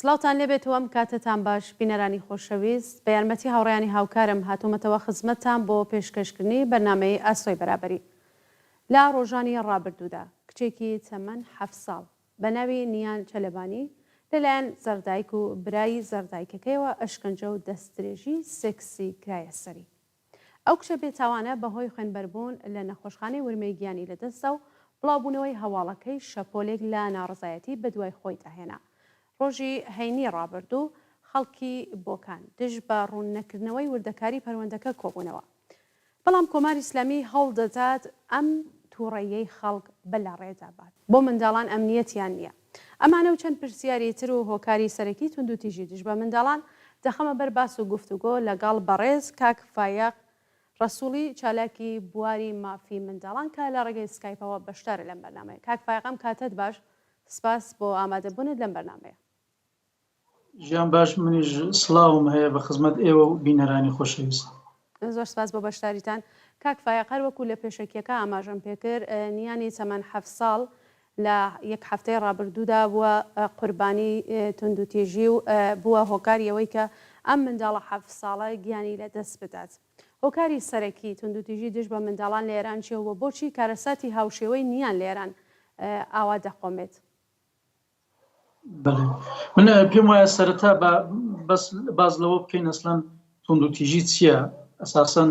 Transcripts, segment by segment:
سڵاوتان لێبێتەوە ئەم کاتتان باش بینەرانی خۆشەویست بە یارمەتی هاوڕێیانی هاوکارم هاتوومەتەوە خزمەتتان بۆ پێشکەشکردنی بەرنامەی ئاسۆی بەرابەری. لا ڕۆژانی ڕابردوودا کچێکی تەمەن 7 ساڵ بە ناوی نیان چەلەبانی لەلایەن زەردایک و برایی زەردایکەکەیەوە ئەشکەنجە و دەستدرێژی سێکسی کرایە سەری. ئەو کچە بێتاوانە بەهۆی خوێنبەربوون لە نەخۆشخانەی ورمەی گیانی لەدەستە و بڵاوبوونەوەی هەواڵەکەی شەپۆلێک لە ناڕزایەتی بەدوای خۆی داهێنا. ڕۆژی هەینی ڕابردوو خەڵکی بۆکان دژ بە ڕووننەکردنەوەی وردەکاری پەروەندەکە کۆبوونەوە. بەڵام کۆماری ئیسلامی هەوڵ دەدات ئەم تووڕەیەی خەڵک بەلا ڕێدا بات. بۆ منداڵان ئەمنیەتیان نییە. ئەمانە و چەند پرسیاری تر و هۆکاری سەرەکی توندوتیژی دژ بە منداڵان دەخەمە بەر باس و گفتوگۆ لەگەڵ بەڕێز کاک فایق ڕەسووڵی چالاکی بواری مافی منداڵان کە لە ڕێگەی سکایپەوە بەشدارە لەم بەرنامەیە. کاک فایقم کاتت باش، سپاس بۆ ئامادەبوونت لەم بەرنامەیە. ژیان باش، منیش سڵاوم هەیە بە خزمەت ئێوە و بینەرانی خۆشەویست. زۆر سپاس بۆ بەشداریتان. کاک فایق هەر وەکو لە پێشەکیەکە ئاماژەم پێکرد، نیانی تەمەن 7 ساڵ لە یەک هەفتەی ڕابردوودا بووە قوربانی توندوتیژی و بووە هۆکاریەوەی کە ئەم منداڵە 7 ساڵە گیانی لە دەست بدات. هۆکاری سەرەکی توندوتیژی دژ بە منداڵان لە ئێران چێوە بۆچی کارەساتی هاوشێوەی نیان لە ئێران ئاوا دەقۆمێت؟ بەڵێ، من پێم وایە سەرەتا باز لەوە بکەین ئەسڵەن توندوتیژی چییە؟ ئەساسەن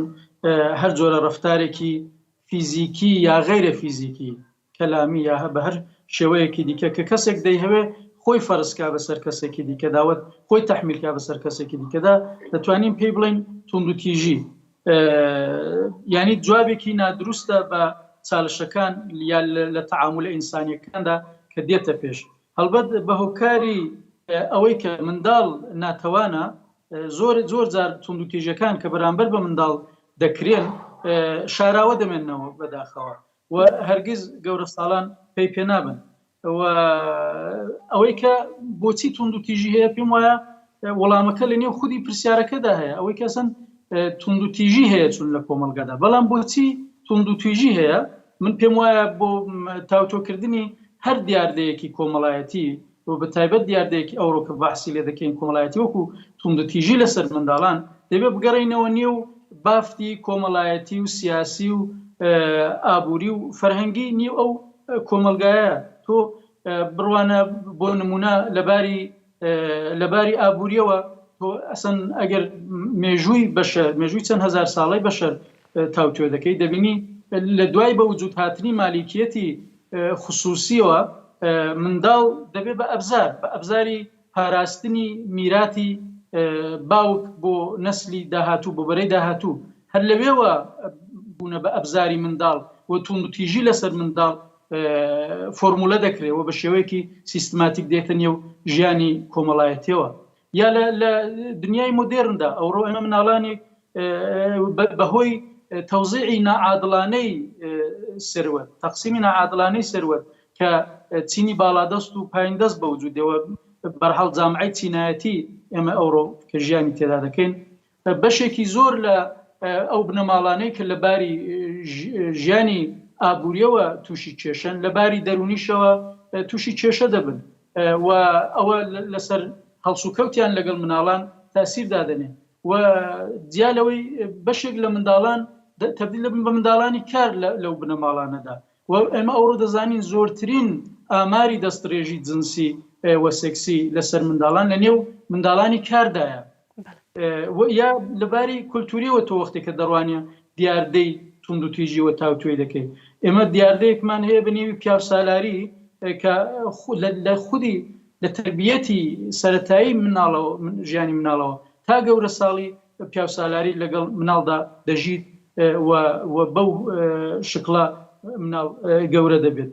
هەر جۆرە ڕەفتارێکی فیزیکی یا غەیرە فیزیکی، کەلامی یا بە هەر شێوەیەکی دیکە کە کەسێک دەیهەوێ خۆی فەرزکا بەسەر کەسێکی دیکە داوت خۆی تەحمیلکا بەسەر کەسێکی دیکەدا دەتوانین پێی بڵین توندوتیژی. یعنی جوابێکی نادروستە بە چالشەکان یا لە تەعامل ئینسانیەکاندا کە دێتە پێش. هەڵبەت بە هۆکاری ئەوەی کە منداڵ ناتەوانە، زۆر جار توندوتیژەکان کە بەرامبەر بە منداڵ دەکرێن شاراوە دەمێننەوە بەداخەوە و هەرگیز گەورە ساڵان پێی پێ نابن. و ئەوەی کە بۆچی توندوتیژی هەیە پێم وایە وەڵامەکە لە نێو خودی پرسیارەکەدا هەیە، ئەوەی کەسن توندوتیژی هەیە چون لە کۆمەلگەدا. بەڵام بۆچی توندوتیژی هەیە؟ من پێم وایە بۆ تاوتۆکردنی هەر دیاردەیەکی کۆمەڵایەتی و بە تایبەت دیاردەیەکی ئەوڕۆ کە باحسی لێ دەکەین کۆمەڵایەتی وەکو توندوتیژی لەسەر منداڵان دەبێت بگەڕێینەوە نێو بافتی کۆمەڵایەتی و سیاسی و ئابووری و فەرهەنگی نیو ئەو کۆمەلگایە. تۆ بڕوانە بۆ نمونە لەباری ئابووریەوە تۆ ئەسەن ئەگەر مێژووی چەند هەزار ساڵی بەشەر تاوتۆ دەکەی دەبینی لە دوای بە وجود هاتنی مالیکیەتی خصوصیەوە منداڵ دەبێت بە ئەبزاری پاراستنی میراتی باوک بۆ نەسلی داهاتوو بۆ بەرەی داهاتوو هەر لەوێوە بوونە بە ئەبزاری منداڵ و توندوتیژی لەسەر منداڵ فۆرمولە دەکرێتەوە بە شێوەیەکی سیستماتیک دێتە نێو ژیانی کۆمەڵایەتیەوە. یا لە دنیای مۆدێرندا ئەوڕۆ ئەمە مناڵانێک بەهۆی تەوزیعی نائادڵانەی سەروەت، تەقسیمی نائادڵانەی سەروەت کە چینی باڵادەست و پایندەست بە وجودەوە بەرحەڵ جامعەی چینایەتی ئێمە ئەوڕۆ کە ژیانی تێدا دەکەین، بەشێکی زۆر لە ئەو بنەماڵانەی کە لەباری ژیانی ئابووریەوە تووشی کێشەن لەباری دەرونیشەوە تووشی کێشە دەبن و ئەوە لەسەر هەڵسوکەوتیان لەگەڵ مناڵان تاسیر دادەنێ و جیالەوەی بەشێک لە منداڵان تەبدیل دەبن بە منداڵانی کار لەو بنەماڵانەدا. و ئێمە ئەوڕۆ دەزانین زۆرترین ئاماری دەستدرێژی جنسی و سێکسی لەسەر منداڵان لە نێو منداڵانی کاردایە. یا لەباری کولتوریەوە تۆ وەختێکە دەڕوانیە دیاردەی توندوتیژیەوە تاوتوێ دەکەی. ئێمە دیاردەیەکمان هەیە بە نێوی پیاو سالاری کە لە خودی لە تربیەتی سەرەتایی مناڵەوە ژیانی مناڵەوە تا گەورە ساڵی پیاو سالاری لەگەڵ مناڵدا دەژیت و بەو شکڵە مناڵ گەورە دەبێت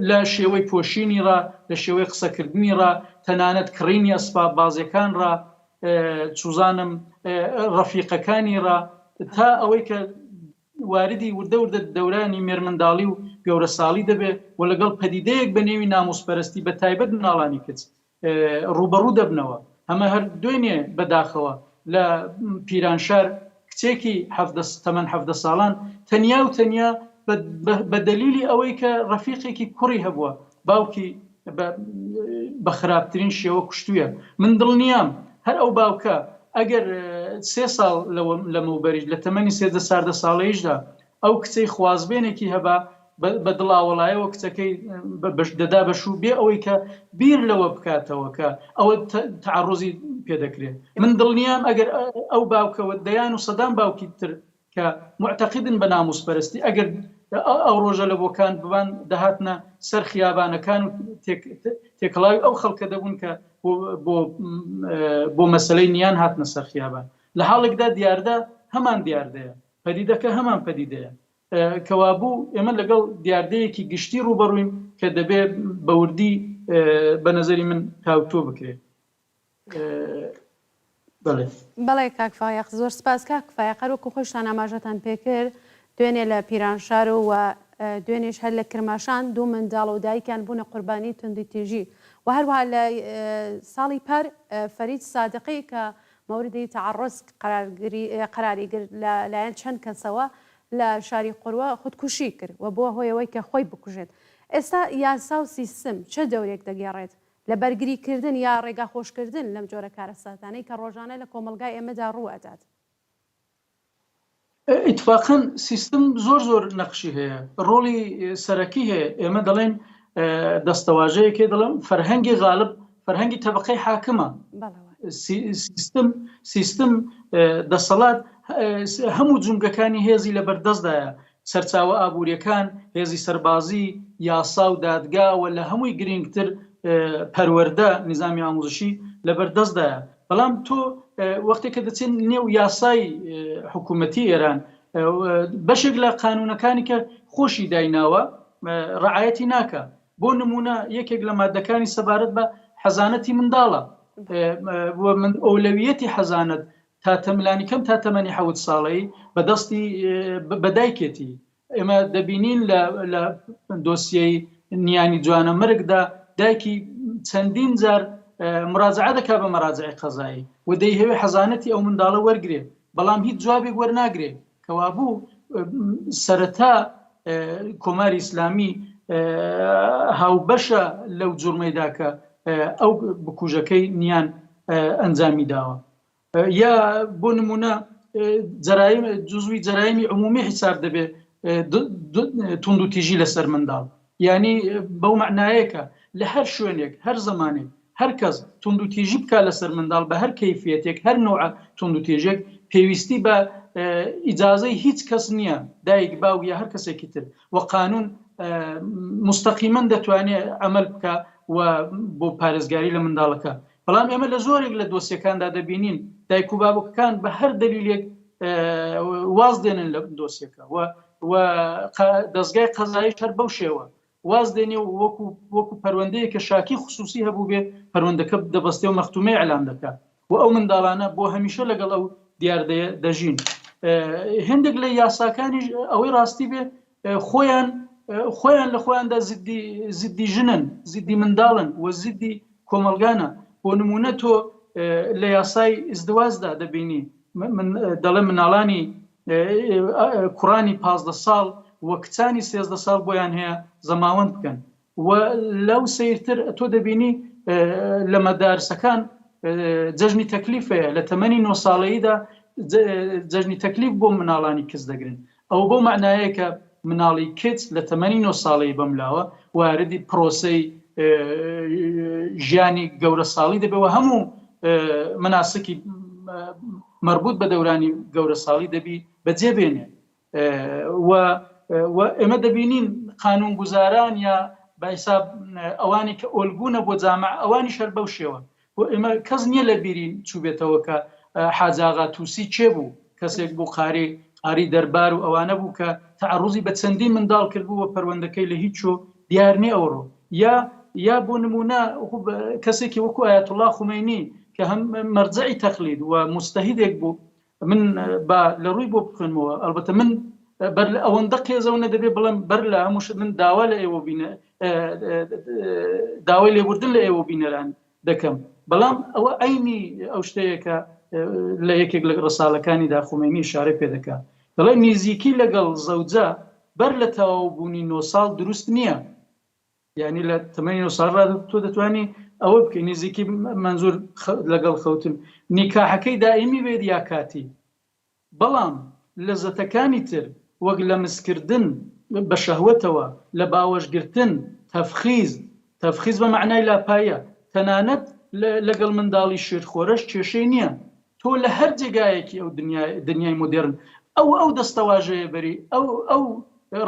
لە شێوەی پۆشینی ڕا، لە شێوەی قسەکردنی ڕا، تەنانەت کڕینی ئەسباب بازیەکان ڕا، چوزانم ڕەفیقەکانی ڕا، تا ئەوەی کە واردی وردە دەورانی مێرمنداڵی و گەورە ساڵی دەبێت و لەگەڵ پەدیدەیەک بە نێوی نامۆسپەرستی بە تایبەت مناڵانی کچ ڕوبەڕوو دەبنەوە. ئەمە هەر دوێنێ بەداخەوە لە پیرانشار کچێکی تەمەن 17 ساڵان تەنیا و تەنیا بە دەلیلی ئەوەی کە ڕەفیقێکی کوڕی هەبووە، باوکی بە خراپترین شێوە کوشتوویە. من دڵنیام هەر ئەو باوکە ئەگەر 3 ساڵ لەمەوبەریش لە تەمەنی 13 ساڵەیشدا ئەو کچەی خوازبێنێکی هەبا بە دڵاوەڵایەوە کچەکەی دەدا بەشوو بێ ئەوەی کە بیر لەوە بکاتەوە کە ئەوە تعڕوزی پێدەکرێت. من دڵنیام ئەگەر ئەو باوکەوە دەیان و سەدان باوکی تر کە معتەقیدن بە ناموسپەرستی ئەگەر ئەو ڕۆژە لە بۆکان ببان دەهاتنە سەر خیابانەکان و تێکڵاوی ئەو خەڵکە دەبوون کە بۆ مەسەلەی نیان هاتنە سەر خیابان. لە حاڵێکدا دیاردە هەمان دیاردەیە، پەدیدەکە هەمان پەدیدەیە کەوابوو ئێمە لەگەڵ دیاردەیەکی گشتی ڕوبەڕووین کە دەبێت بەوردی بە نەزەری من کاوتۆ بکرێت. بەڵێ کاک فایق زۆر سپاس کاک فایق هەروەکو خۆشتان ئاماژەتان پێکرد دوێنێ لە پیرانشار و دوێنێش هەر لە کرماشان 2 منداڵ و دایکیان بوونە قوربانی توندوتیژی و هەروەها لە ساڵی پار فەرید سادقی کە مەوردی تعڕز قەراری گرت لەلایەن چەند کەسەوە لە شاری قوڕوە خودکوشی کرد و بۆ هۆیەوەی کە خۆی بکوژێت. ئێستا یاسا و سیستم چه دەورێک دەگێڕێت لە بەرگریکردن یا ڕێگا خۆشکردن لەم جۆرە کارەساتانەی کە ڕۆژانە لە کۆمەلگای ئێمەدا ڕوو ئەدات؟ ئیتفاقاً سیستم زۆر نەقشی هەیە، ڕۆڵی سەرەکی هەیە. ئێمە دەڵێن دەستەواژەیەکێ دەڵێن فەرهەنگی غالب فەرهەنگی تەبقەی حاکمە. سیستم دەسەڵات هەموو جونگەکانی هێزی لە بەردەستدایە، سەرچاوە ئابوووریەکان، هێزی سەربازی، یاسا و دادگا و لە هەمووی گرنگتر پەروەردە نظامی ئاموزشی لە بەردەستدایە. بەڵام تۆ وەختێککە دەچێن نێو یاسای حکوومەتی ئێران بەشێک لە قانونەکانی کە خۆشی دایناوە ڕعایەتی ناکە. بۆ نمونە یەکێک لە مادەکانی سەبارەت بە حەزانەتی منداڵە، ئەولەویەتی حەزانەت تا تەملانی کەم تا تەمەنی 7 ساڵەی بەدەستی بەدایکێتی. ئێمە دەبینین لە دۆسیەی نیانی جوانە مرگدا دایکی چەندین جار مراجعە دەکا بە مەراجعی قەزایی و دەیهەوێ حەزانەتی ئەو منداڵە وەرگێ، بەڵام هیچ جوابێک وەرناگرێ. کەوابوو سەرەتا کۆماری ئیسلامی هاوبەشە لەو جوڕمەیدا کە ئەو بکوژەکەی نیان ئەنجامی داوە. یا بۆ نمونە جزوی جەرایمی عمومی حساب دەبێت توندوتیژی لەسەر منداڵ، یعنی بەو معنایەکە لە هەر شوێنێک هەر زمانێک هەر کەس توندوتیژی بکە لەسەر منداڵ بە هەر کەیفیەتێک هەر نوع توندوتیژێک پێویستی بە ئیجازەی هیچ کەس نییە، دایک باوک یا هەر کەسێکی تر، و قانون مستەقیمەن دەتوانێت ئەمەل بکە و بۆ پارێزگاری لە منداڵەکە. بەڵام ئێمە لە زۆرێک لە دۆسیەکاندا دەبینین دایک و بابووکەکان بە هەر دلیلێک واز دێنن لە دۆسیەکە و دەستگای قەزایی هەر بەو شێوە واز دێنێ و وەکو پەروەندەیەکە شاکی خصوصی هەبوو بێ پەروەندەکە دەبەستێ و مەختومەی ئەلان دەکات و ئەو منداڵانە بۆ هەمیشە لەگەڵ ئەو دیاردەیە دەژین. هەندێک لە یاساکانی ئەوەی ڕاستی بێ خۆیان لە خۆیاندا زیدی ژنن، زیدی منداڵن و زیدی کۆمەلگانە. بۆ نمونە تۆ لە یاسای ئزدواجدا دەبینی دەڵێ مناڵانی کوڕانی 15 ساڵ وە کچانی 13 ساڵ بۆیان هەیە زەماوەند بکەن و لەو سیرتر تۆ دەبینی لە مەدارسەکان جەژنی تەکلیفەیە لە تەمەنی 9 ساڵەییدا جەژنی تەکلیف بۆ مناڵانی کەس دەگرن. ئەو بۆ معنایە کە مناڵی کچ لە تەمەنی 9 ساڵەیی بەملاوە واردی پرۆسەی ژیانی گەورە ساڵی دەبێەوە هەموو مناسکی مربوط بە دەورانی گەورە ساڵی دەبی بەجێبێنێ و ئێمە دەبینین قانونگوزاران یا بەحساب ئەوانی کە ئۆلگونە بۆ جامع ئەوانی شەر بەو شێوە و ئێمە کەس نییە لە بیری چوبێتەوە کە حاجاغا تووسی چێ بوو، کەسێک بوو قاری دەربار و ئەوانە بوو کە تعڕوزی بە چەندین منداڵ کردبوو و پەروەندەکەی لە هیچ دیارنی ئەوڕۆ یا بۆ نمونە کەسێکی وەکو ئایەتوڵڵا خومەینی کە هەم مەرجعی تەقلید و مستەهیدێک بوو. من لە ڕووی بۆ بخوێنمەوە ئەلبەتە من بەر ئەوەندە قێزەونە دەبێت بڵم بەر لە هەمووش من داوا لە ئێوە بینە داوای لێبوردن لە ئێوە بینەران دەکەم، بەڵام ئەوە عینی ئەو شتەیەکە لە یەکێک لە ڕساڵەکانیدا خومەینی ئشارە پێ دەکات، دەڵێ نزیکی لەگەڵ زەوجە بەر لە تەواوبوونی 9 ساڵ دروست نییە. یعنی لە تەمەنی 9 ساڵ تۆ دەتوانانی ئەوە بکەی نزیکی منزور لەگەڵ خەوتن نیکاحەکەی دائیمی بێت یا کاتی بەڵام لەزەتەکانی تر وەک لە مسکردن بە شەهوەتەوە لە باوەشگرتن تەفخیز بە معنای لاپایە تەنانەت لەگەڵ منداڵی شێرخۆرەش کێشەی نییە تۆ لە هەر جێگایەکی ئەو دنیای مۆدێرن ئەو دەستەواژەیە بەری ئەو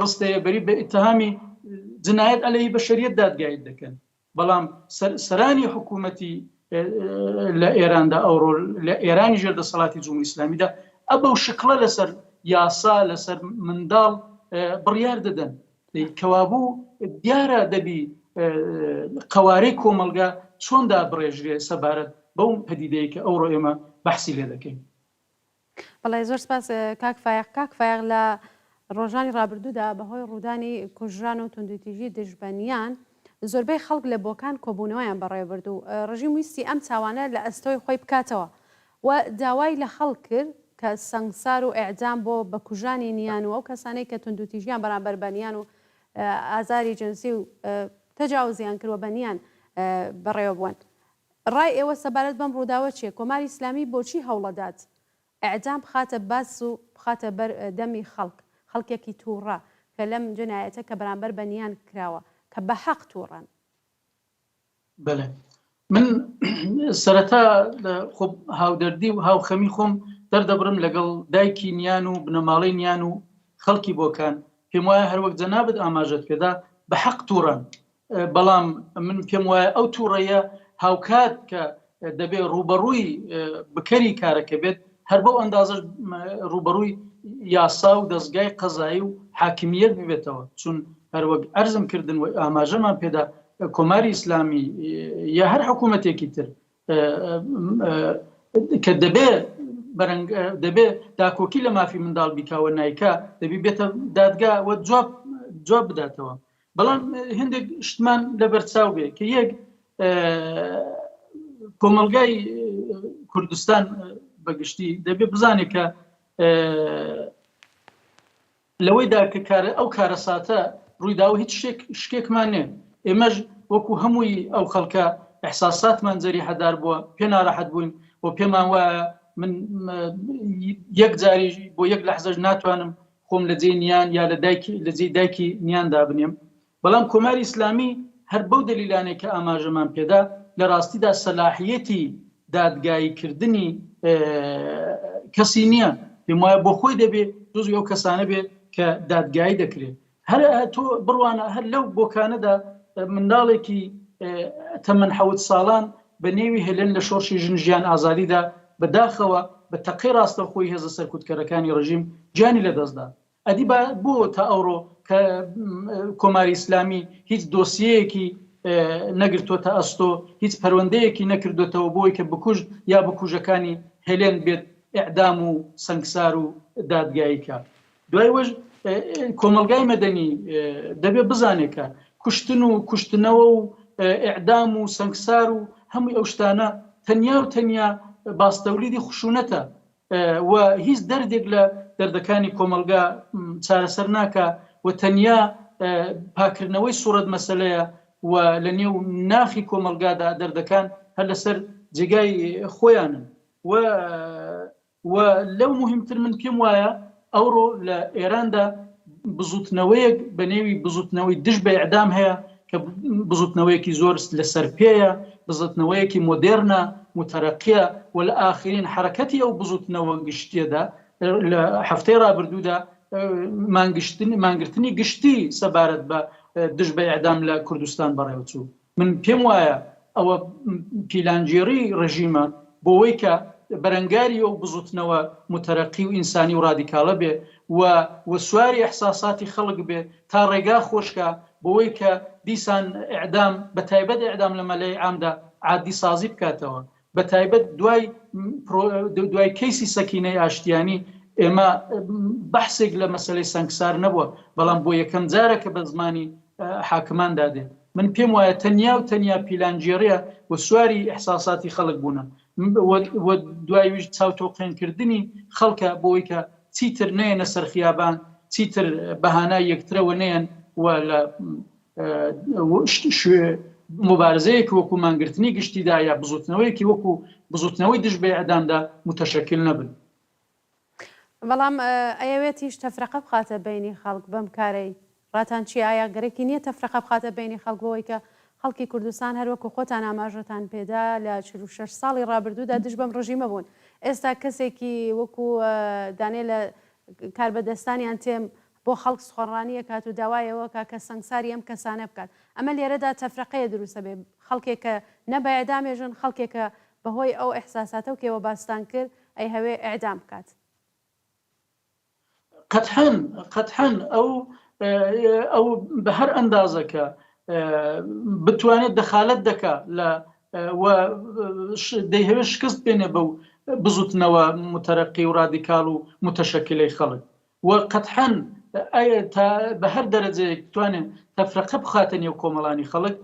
ڕستەیە بەری بە ئیتهامی جنایەت عەلەیهی بەشەریەت دادگایت دەکەن بەڵام سەرانی حکوومەتی لە ئێراندا ئەوڕۆ لە ئێرانی ژێردەسەڵاتی جومهوری ئیسلامیدا ئەبەو شکڵە لەسەر یاسا لەسەر منداڵ بڕیار دەدەن کەوابوو دیارە دەبی قەوارەی کۆمەلگا چۆندا بڕێژرێ سەبارەت بەو پەدیدەیە کە ئەوڕۆ ئێمە بەحسی لێ دەکەین. بەڵێ زۆر سپاس کاک فایق لە ڕۆژانی ڕابردوودا بەهۆی ڕوودانی کوژران و توندوتیژی دژبەنیان زۆربەی خەڵک لە بۆکان کۆبوونەوەیان بەڕێوەبردوو ڕژیم ویستی ئەم چاوانە لە ئەستۆی خۆی بکاتەوە و داوای لە خەڵک کرد کە سەنگسار و ئێعدام بۆ بە کوژانی نیان و ئەو کەسانەی کە توندوتیژیان بەرامبەر بەنیان و ئازاری جنسی و تەجاوزیان کردوە بەنیان بەڕێوە بوون. ڕای ئێوە سەبارەت بەم ڕووداوە چیە؟ کۆماری ئیسلامی بۆچی هەوڵەدات ئێعدام بخاتە باس و بخاتە بەر دەمی خەڵکێکی تووڕە کە لەم جنایەتە کە بەرامبەر بەنیان کراوە کە بە حەق تووڕەن؟ بەڵێ من سەرەتا خۆ هاودەردی و هاوخەمی خۆم دەردەبرم لەگەڵ دایکی نیان و بنەماڵەی نیان و خەڵکی بۆکان پێم وایە هەروەک جەنابەت ئاماژەت پێدا بە حەق تووڕەن بەڵام من پێم وایە ئەو تووڕەیە هاوکات کە دەبێت ڕوبەڕووی بکەری کارەکە بێت هەر بەو ئەندازە ڕوبەڕووی یاسا و دەستگای قەزایی و حاکمیەت ببێتەوە چون هەروەک ئەرزم کردن و ئاماژەمان پێدا کۆماری ئیسلامی یا هەر حکوومەتێکی تر کە دەبێت داکۆکی لە مافی منداڵ بیکاوە نایکا دەبی بێتە دادگا و جواب بداتەوە بەڵام هەندێک شتمان لەبەرچاو بێ کە یەک کۆمەلگای کوردستان بەگشتی دەبێت بزانێت کە لەوەیدا کە ئەو کارە ساتە ڕوویداوە هیچ شتێکمان نێ ئێمەش وەکو هەمووی ئەو خەڵکە ئەحساساتمان جەری هەدار بووە پێ ناڕەحەت بووین و پێمان وایە من یەک جاری بۆ یەک لەحزەش ناتوانم خۆم لە جێی نیان یا لە جێی دایکی نیاندا بنێم بەڵام کۆماری ئیسلامی هەر بەو دەلیلانێک کە ئاماژەمان پێدا لە ڕاستیدا سەلاحیەتی دادگاییکردنی کەسی نییە پێم وایە بۆ خۆی دەبێت جزوی ئەو کەسانە بێت کە دادگایی دەکرێت هەر تۆ بڕوانە هەر لەو بۆکانەدا منداڵێکی تەمەن 7 ساڵان بە نێوی هێلن لە شۆڕشی ژنژیان ئازادیدا بەداخەوە بە تەقی ڕاستەخۆی هێزە سەرکوتکەرەکانی ڕژیم گیانی لەدەستدا ئەدی بۆ تا ئەوڕۆ کە کۆماری ئیسلامی هیچ دۆسیەیەکی نەگرتوۆتە ئەستۆ هیچ پەروەندەیەکی نەکردوێتەوە بۆی کە بکوژ یا بکوژەکانی هێلێن بێت ئیعدام و سەنگسار و دادگاییکە دوای وەش کۆمەلگای مەدەنی دەبێت بزانێکە کوشتن و کوشتنەوە و ئیعدام و سەنگسار و هەمووی ئەو شتانە تەنیا باستەولیدی خشونەتە و هیچ دەردێک لە دەردەکانی کۆمەلگا چارەسەر ناکە و تەنیا پاکردنەوەی سوورەت مەسەلەیە و لە نێو ناخی کۆمەلگادا دەردەکان هەر لەسەر جێگای خۆیانن و لەو مهمتر من پێم وایە ئەوڕۆ لە ئێراندا بزوتنەوەیەک بە نێوی بزوتنەوەی دژ بە ئیعدام هەیە کە بزوتنەوەیەکی زۆر لەسەر پێیە بزوتنەوەیەکی مۆدێرنە متەرەقیە و لە ئاخرین حرەکەتی ئەو بزوتنەوە گشتیەدا لە هەفتەی ڕابردوودا مانگرتنی گشتی سەبارەت بە دژ بە ئیعدام لە کوردستان بەڕێوەچوو من پێم وایە ئەوە پیلانگیری ڕژیمە بۆەوەی کە بەرەنگاری ئەو بزوتنەوە متەرەقی و ئینسانی و ڕادیکاڵە بێ و سواری ئەحساساتی خەڵک بێ تا ڕێگا خۆشکە بۆەوەی کە دیسان ئیعدام بە تایبەت ئیعدام لە مەلای عامدا عادی سازی بکاتەوە بە تایبەت دوای کەیسی سەکینەی ئاشتیانی ئێمە بەحسێک لە مەسەلەی سەنگسار نەبووە بەڵام بۆ یەکەم جارەکە بە زمانی حاکمان دادێ من پێم وایە تەنیا پیلانگیریە و سواری ئەحساساتی خەڵک بوونە و دوایویش چاوتۆقێنکردنی خەڵکە بۆی کە چیتر نەیەنە سەر خیابان چیتر بەهانای یەکترەوە نەیەن و لە مبارزەیەکی وەکو مانگرتنی گشتیدا یا بزوتنەوەیەکی وەکو بزوتنەوەی دژ بە ئەعدامدا متەشەکل نەبن. بەڵام ئەیەوێتیش تەفرەقە بخاتە بینی خەڵک بەم کارەی ڕاتان چی ئایا گەرەکی نییە تەفرەقە بخاتە بینی خەڵکەوەی کە خەڵکی کوردستان هەروەکو خۆتان ئاماژەتان پێدا لە 46 ساڵی ڕابردوودا دژ بەم ڕژیمە بوون. ئێستا کەسێکی وەکو دانێ لە کاربەدەستانیان تێم بۆ خەڵک سخۆڕانیە کات و داوایەوە کە سەنگساری ئەم کەسانە بکات. ئەمە لێرەدا تەفرەقەیە دروستە بێ خەڵکێک کە نەبایە دامێژن خەڵکێکە بەهۆی ئەو ئەحساساتە و کێوە باستان کرد ئەی هەوێ ئەعدام بکات. قەتحەن ئەو بە هەر ئەندازەکە بتوانێت دەخالەت دەکا لە دەیهەوێت شکست بێنێ بەو بزوتنەوە متەرەقی و ڕادیکاڵ و متەشەکلەی خەڵک و قەتحەن بە هەر دەرەجەیەک بتوانێت تەفرەقە بخاتە نێو کۆمەڵانی خەڵک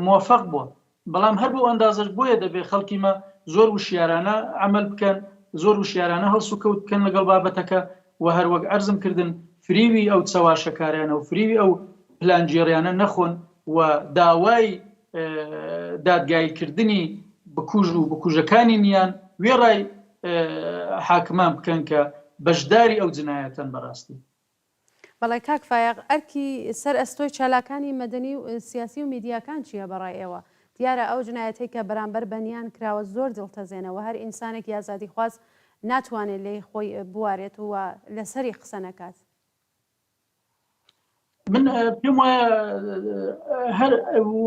موفق بووە. بەڵام هەر بۆ ئەندازش بۆیە دەبێت خەڵکیمە زۆر وشیارانە عمل بکەن، زۆر وشیارانە هەڵسوکەوت بکەن لەگەڵ بابەتەکە و هەروەک عەرزم کردن فریوی ئەو چەواشەکاریانە و فریوی ئەو پلانجێڕیانە نەخۆن و داوای دادگایکردنی بکوژ و بکوژەکانی نیان وێڕای حاکمان بکەن کە بەشداری ئەو جنایەتەن بەڕاستی. بەڵێ کاک فایق ئەرکی سەر ئەستۆی چالاکانی مەدەنی و سیاسی و میدیاکان چییە بەڕای ئێوە؟ دیارە ئەو جنایەتەی کە بەرامبەر بەنیان کراوە زۆر دڵتەزێنەوە هەر ئینسانێک یازادی خواست ناتوانێت لێی خۆی بوارێت و لەسەری قسە نەکات. من پێم وایە هەر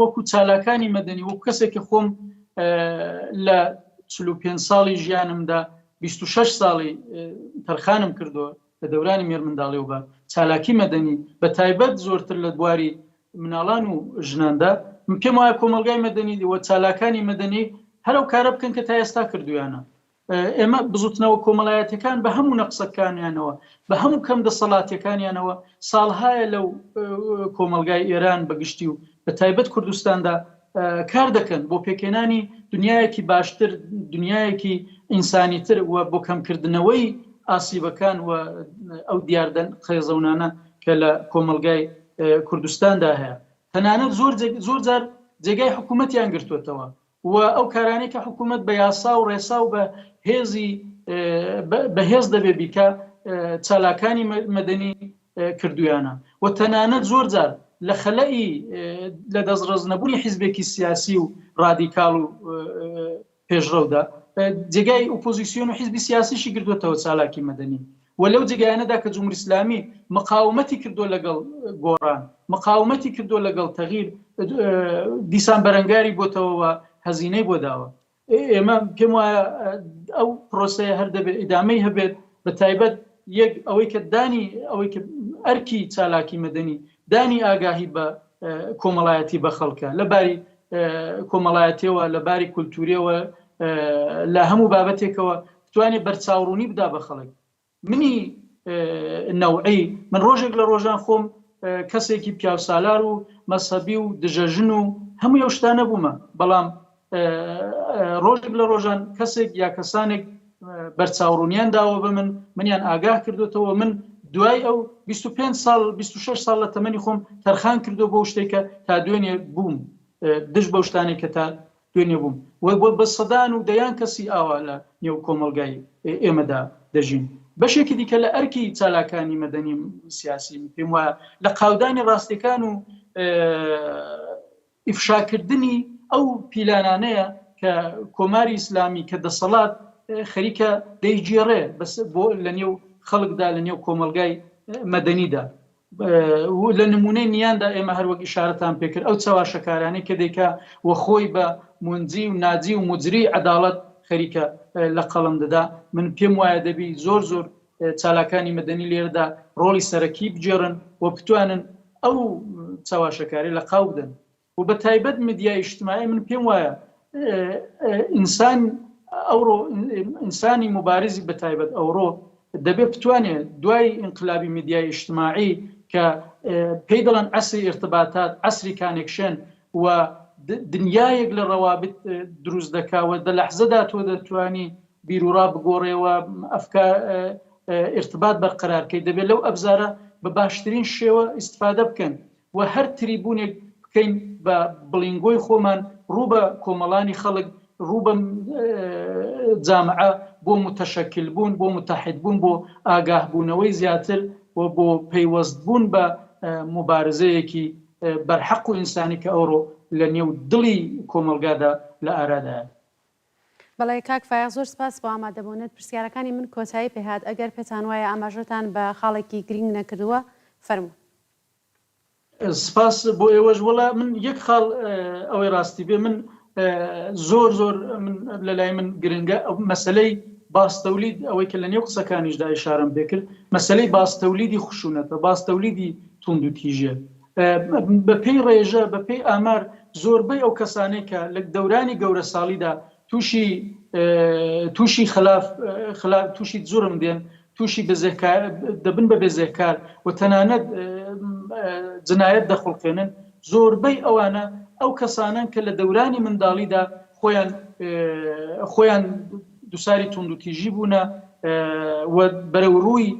وەکو چالاکانی مەدەنی وەکو کەسێکی خۆم لە 45 ساڵی ژیانمدا 26 ساڵی تەرخانم کردووە لە دەورانی مێر منداڵی و بە چالاکی مەدەنی بە تایبەت زۆرتر لە بواری مناڵان و ژناندا پێم وایە کۆمەلگای مەدەنی وە چالاکانی مەدەنی هەرو کارە بکەن کە تا ئێستا کردویانە. ئێمە بزوتنەوە کۆمەڵایەتەکان بە هەموو نەقسەکانیانەوە بە هەموو کەم دەسەڵاتیەکانیانەوە ساڵهایە لەو کۆمەلگای ئێران بەگشتی و بە تایبەت کوردستاندا کار دەکەن بۆ پێکێنانی دنیایەکی باشتر، دنیایەکی ئینسانیتر و بۆ کەمکردنەوەی ئاسیبەکان و ئەو دیاردەن خێزەونانە کە لە کۆمەلگای کوردستاندا هەیە. تەنانەت زۆر جار جێگای حکوومەتیان گرتوێتەوە و ئەو کارانەی کە حکوومەت بە یاسا و ڕێسا و بە هێز دەبێ بیکە چالاکانی مەدەنی کردویانە و تەنانەت زۆر جار لە خەلەئی لە دەستڕێزنەبوونی حیزبێکی سیاسی و ڕادیکاڵ و پێشڕەودا جێگای ئۆپۆزیسیۆن و حیزبی سیاسیشی کردوێتەوە چالاکی مەدەنی و لەو جێگایانەدا کە جمهوری ئیسلامی مقاومەتی کردو لەگەڵ گۆڕان، مقاومەتی کردو لەگەڵ تەغیر، دیسان بەرەنگاری بۆتەوە هەزینەی بۆ داوە. ئێمە پێم وایە ئەو پرۆسەیە هەر دەبێت ئیدامەی هەبێت بە تایبەت یەک ئەوەی کە دانی ئەوەی کە ئەرکی چالاکی مەدەنی دانی ئاگاهی بە کۆمەڵایەتی بە خەڵکە لە باری کۆمەڵایەتیەوە لە باری کولتوریەوە لە هەموو بابەتێکەوە بتوانێت بەرچاوڕوونی بدا بە خەڵک. منی نەوعی من ڕۆژێک لە ڕۆژان خۆم کەسێکی پیاوسالار و مەسەبی و دژەژن و هەموو ئەو شتانە بوومە، بەڵام ڕۆژێک لە ڕۆژان کەسێک یا کەسانێک بەرچاوڕوونیان داوە بە منیان ئاگاه کردوێتەوە. من دوای ئەو 25 ساڵ 26 ساڵ لە تەمەنی خۆم تەرخان کردو بۆ شتێکە تا دوێنێ بووم دژ بە شتانێک کە تا دوێنێ بووم و بە سەدان و دەیان کەسی ئاوا لە نێو کۆمەلگای ئێمەدا دەژین. بەشێکی دیکە لە ئەرکی چالاکانی مەدەنی سیاسی پێم وایە لە قاودانی ڕاستیەکان و ئیفشاکردنی ئەو پیلانانەیە کە کۆماری ئیسلامی کە دەسەڵات خەریکە دەیگێڕێ بۆ لە نێو خەڵکدا لە نێو کۆمەلگای مەدەنیدا لە نمونەی نیاندا ئێمە هەروەک ئیشارەتان پێکرد ئەو چاواشەکارانەی کە دەیکا و خۆی بە مونجی و ناجی و مجری عەداڵەت خەریکە لە قەڵم دەدا. من پێم وایە دەبی زۆر چالاکانی مەدەنی لێرەدا ڕۆڵی سەرەکی بجێڕن و بتوانن ئەو چاواشەکاری لە قاو بدەن و بە تایبەت میدیای ئیجتیماعی من پێم وایە ئینسانی مبارزی بە تایبەت ئەوڕۆ دەبێت بتوانێت دوای ئینقلابی میدیای ئیجتیماعی کە پێی دەڵێن عەسری ئێرتباتات، عەسری کانێکشن و دنیایەک لە ڕەوابط دروست دەکاوە دە لەحزەدا تۆ دەتوانی بیرورا بگۆڕێەوە ئەفکار ئێرتبات بەرقەرارکەی دەبێت لەو ئەبزارە بە باشترین شێوە ئیستفادە بکەن و هەر تریبونێک بکەین بە بڵینگۆی خۆمان ڕوو بە کۆمەڵانی خەڵک ڕوو بە جامعە بۆ متەشەکل بوون بۆ متحد بوون بۆ ئاگاهبوونەوەی زیاتر و بۆ پەیوەست بوون بە مبارزەیەکی بەرحەق و ئینسانی کە ئەوڕۆ لە نێو دڵی کۆمەلگادا لە ئارادایە. بەڵێ کاک فایق زۆر سپاس بۆ ئامادەبوونت. پرسیارەکانی من کۆتایی پێهات ئەگەر پێتان وایە ئاماژەتان بە خاڵێکی گرنگ نەکردووە فەرموو. سپاس بۆ ئێوەش وڵا من یەک خاڵ ئەوەی ڕاستی بێ من زۆر لەلای من گرنگە مەسلەی باستەولید ئەوەی کە لە نێو قسەکانیشدا ئیشارەم پێکرد مەسلەی باستەولیدی خشونەتە باستەولیدی توند و تیژە بەپێی ڕێژە بەپێی ئامار زۆربەی ئەو کەسانەی کە لە دەورانی گەورە ساڵیدا تووشی خلاف تووشی جورم دێن تووشی دەبن بە بێزێکار و تەنانەت جنایەت دەخڵقێنن زۆربەی ئەوانە ئەو کەسانن کە لە دەورانی منداڵیدا خۆیان دووساری توندوتیژی بوونە و بەرەو ڕووی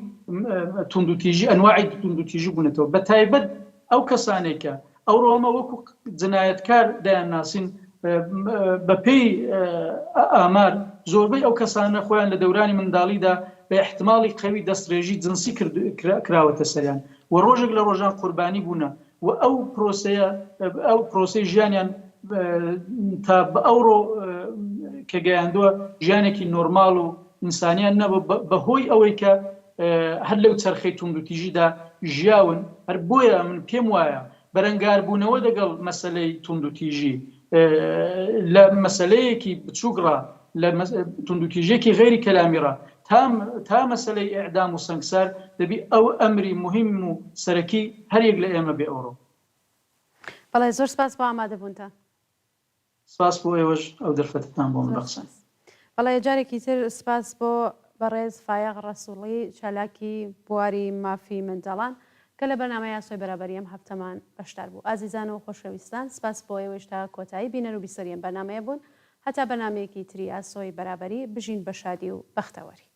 توندوتیژی ئەنواعی توندوتیژی بوونێتەوە بە تایبەت ئەو کەسانێکە ئەوڕۆمە وەکو جنایەتکار دەیان ناسین بەپێی ئامار زۆربەی ئەو کەسانە خۆیان لە دەورانی منداڵیدا بە احتماڵی قەوی دەستڕێژی جنسی کراوەتە سەریان و ڕۆژێک لە ڕۆژان قوربانی بوونە و ئەو پرۆسەی ژیانیان تا بە ئەوڕۆ کە گەیاندووە ژیانێکی نۆرماڵ و ئینسانیان نەبوو بەهۆی ئەوەی کە هەر لەو چەرخەی توندوتیژیدا ژیاون هەر بۆیە من پێم وایە بەرەنگاربوونەوە لەگەڵ مەسەلەی توندوتیژی لە مەسەلەیەکی بچووکڕا لە توندوتیژێکی غێری کەلامیڕە تا مەسەلەی ئیعدام و سەنگسار دەبی ئەو ئەمری مهم و سەرەکی هەرێک لە ئێمە بێ ئەوڕۆ. بەڵێ زۆر سپاس بۆ ئامادەبوونتە. سپاس بۆ ئێوەش ئەو دەرفەتتان بۆ من بەخشن. بەڵێ جارێکی تر سپاس بۆ بەڕێز فایق ڕەسوڵی چالاکی بواری مافی منداڵان کە لە بەرنامەی ئاسۆی بەرابەری ئەم هەفتەمان بەشدار بوو. ئازیزان و خۆشەویستان سپاس بۆ ئێوەش تا کۆتایی بینەر و بیسەری ئەم بەرنامەیە بوون هەتا بەرنامەیەکی تری ئاسۆی بەرابەری بژین بە شادی و بەختەوەری.